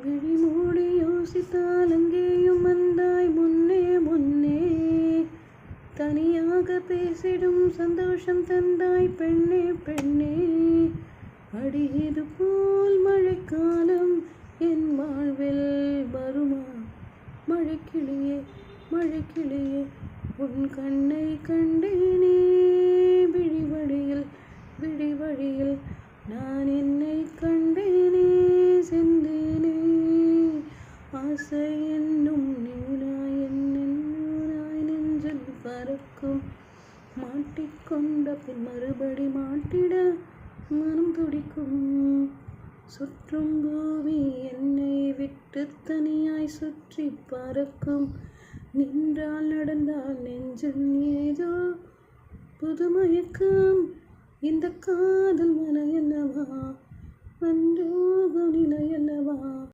விழிமூடி யோசித்தால் அங்கேயும் வந்தாய் முன்னே முன்னே. தனியாக பேசிடும் சந்தோஷம் தந்தாய் பெண்ணே பெண்ணே. அடியது போல் மழைக்காலம் என் வாழ்வில் வருமா? மழைக்கிளியே மழைக்கிளியே உன் கண்ணை கண்டேனே. விழிவழியில் விழிவழியில் நான் என்னை கண்டேனே. செந்தேனே ஆசை என்னும் நீனாய் என்னூராய் நெஞ்சில் பறக்கும். மாட்டிக்கொண்ட பின் மறுபடி மாட்டிட மனம் துடிக்கும். சுற்றும் பூமி என்னை விட்டு தனியாய் சுற்றி பறக்கும். நின்றால் நடந்தால் நெஞ்சில் ஏதோ புதுமயக்கம். இந்த காதல் மனையல்லவா, அன்றோகும் நிலையல்லவா.